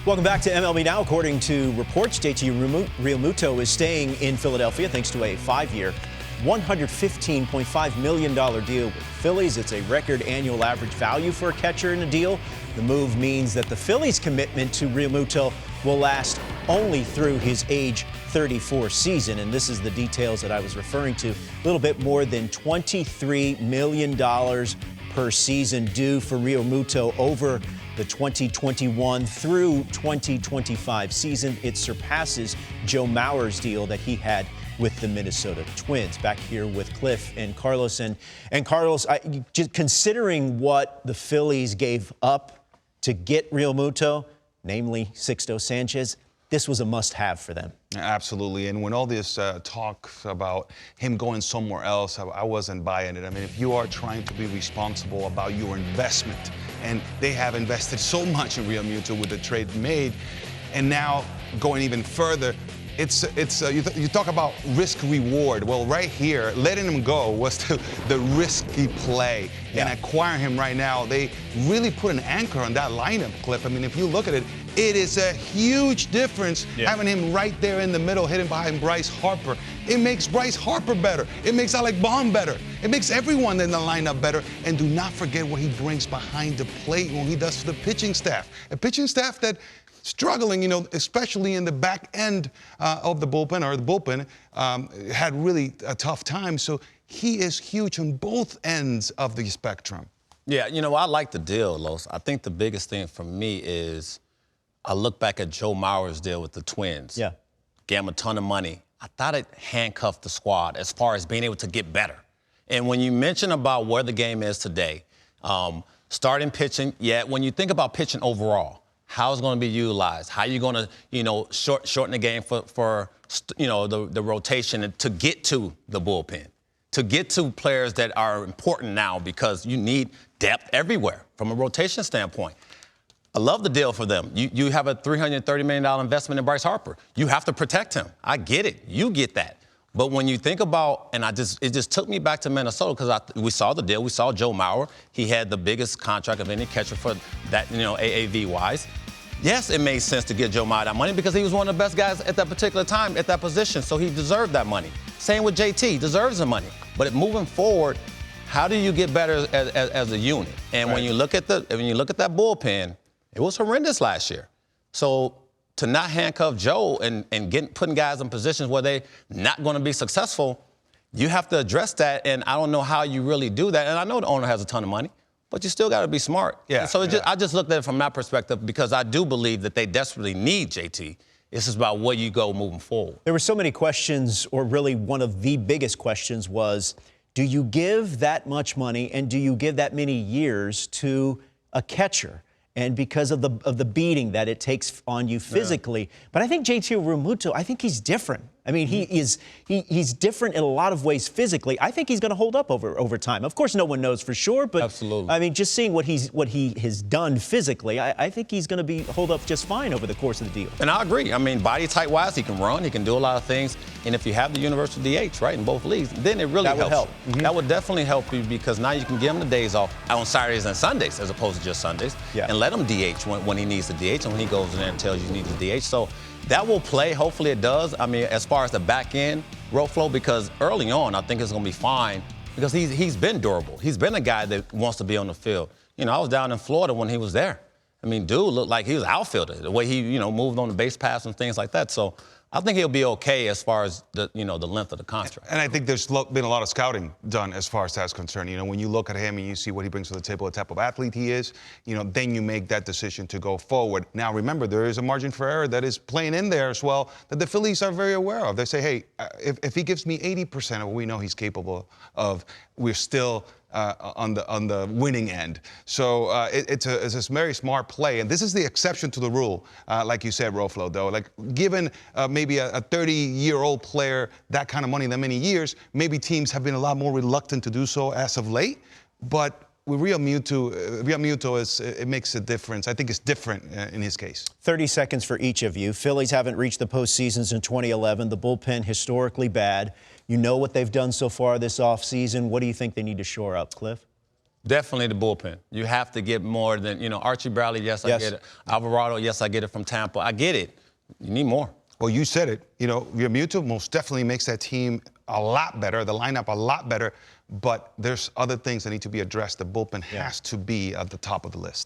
Welcome back to MLB Now. According to reports, JT Realmuto is staying in Philadelphia thanks to a 5-year, $115.5 million deal with the Phillies. It's a record annual average value for a catcher in a deal. The move means that the Phillies' commitment to Realmuto will last only through his age 34 season. And this is the details that I was referring to. A little bit more than $23 million per season due for Realmuto over the 2021 through 2025 season. It surpasses Joe Mauer's deal that he had with the Minnesota Twins. Back here with Cliff and Carlos. And Carlos, just considering what the Phillies gave up to get Realmuto, namely Sixto Sanchez, this was a must-have for them. Absolutely. And when all this talk about him going somewhere else, I wasn't buying it. I mean, if you are trying to be responsible about your investment, and they have invested so much in Realmuto with the trade made, and now going even further, you talk about risk-reward. Well, right here, letting him go was the risky play. Yeah. And acquiring him right now, they really put an anchor on that lineup, Cliff. I mean, if you look at it, it is a huge difference having him right there in the middle, hitting behind Bryce Harper. It makes Bryce Harper better. It makes Alec Baum better. It makes everyone in the lineup better. And do not forget what he brings behind the plate, what he does for the pitching staff. A pitching staff that struggling, especially in the back end of the bullpen, had really a tough time. So he is huge on both ends of the spectrum. Yeah, I like the deal, Los. I think the biggest thing for me is I look back at Joe Mauer's deal with the Twins. Yeah. Gave him a ton of money. I thought it handcuffed the squad as far as being able to get better. And when you mention about where the game is today, starting pitching, when you think about pitching overall, how it's going to be utilized, how you're going to, shorten the game for the rotation to get to the bullpen, to get to players that are important now because you need depth everywhere from a rotation standpoint. I love the deal for them. You have a $330 million investment in Bryce Harper. You have to protect him. I get it. You get that. But when you think about, and it just took me back to Minnesota because we saw the deal. We saw Joe Mauer. He had the biggest contract of any catcher for that, AAV-wise. Yes, it made sense to get Joe Mauer that money because he was one of the best guys at that particular time at that position, so he deserved that money. Same with JT, deserves the money. But moving forward, how do you get better as a unit? And when you look at that bullpen, it was horrendous last year. So to not handcuff Joe and putting guys in positions where they're not going to be successful, you have to address that. And I don't know how you really do that. And I know the owner has a ton of money, but you still got to be smart. Yeah. So I just looked at it from that perspective because I do believe that they desperately need JT. This is about where you go moving forward. There were so many questions, or really one of the biggest questions was, do you give that much money and do you give that many years to a catcher? And because of the beating that it takes on you physically. Yeah. But I think JT Realmuto, I think he's different. I mean, he's different in a lot of ways physically. I think he's going to hold up over time. Of course, no one knows for sure, but absolutely. I mean, just seeing what he has done physically, I think he's going to hold up just fine over the course of the deal. And I agree. I mean, body type wise, he can run, he can do a lot of things. And if you have the universal DH, right, in both leagues, then it really helps. That would help. Mm-hmm. That would definitely help you because now you can give him the days off on Saturdays and Sundays as opposed to just Sundays. Yeah. And let him DH when he needs the DH and when he goes in there and tells you he needs the DH. So that will play. Hopefully it does. I mean, as far as the back end road flow, because early on, I think it's going to be fine because he's been durable. He's been a guy that wants to be on the field. I was down in Florida when he was there. I mean, dude looked like he was an outfielder, the way he, moved on the base pass and things like that. So I think he'll be okay as far as the length of the contract. And I think there's been a lot of scouting done as far as that's concerned. When you look at him and you see what he brings to the table, the type of athlete he is, then you make that decision to go forward. Now, remember, there is a margin for error that is playing in there as well that the Phillies are very aware of. They say, hey, if he gives me 80% of what we know he's capable of, we're still on the winning end. So it's a very smart play. And this is the exception to the rule, like you said, Roflo, though. Like, given maybe a 30-year-old player that kind of money that many years, maybe teams have been a lot more reluctant to do so as of late. But with Realmuto, it makes a difference. I think it's different in his case. 30 seconds for each of you. Phillies haven't reached the postseasons in 2011. The bullpen historically bad. You know what they've done so far this offseason. What do you think they need to shore up, Cliff? Definitely the bullpen. You have to get more than, you know, Archie Bradley, yes, I Yes. get it. Alvarado, yes, I get it from Tampa. I get it. You need more. Well, you said it. You know, Realmuto most definitely makes that team a lot better, the lineup a lot better, but there's other things that need to be addressed. The bullpen has to be at the top of the list.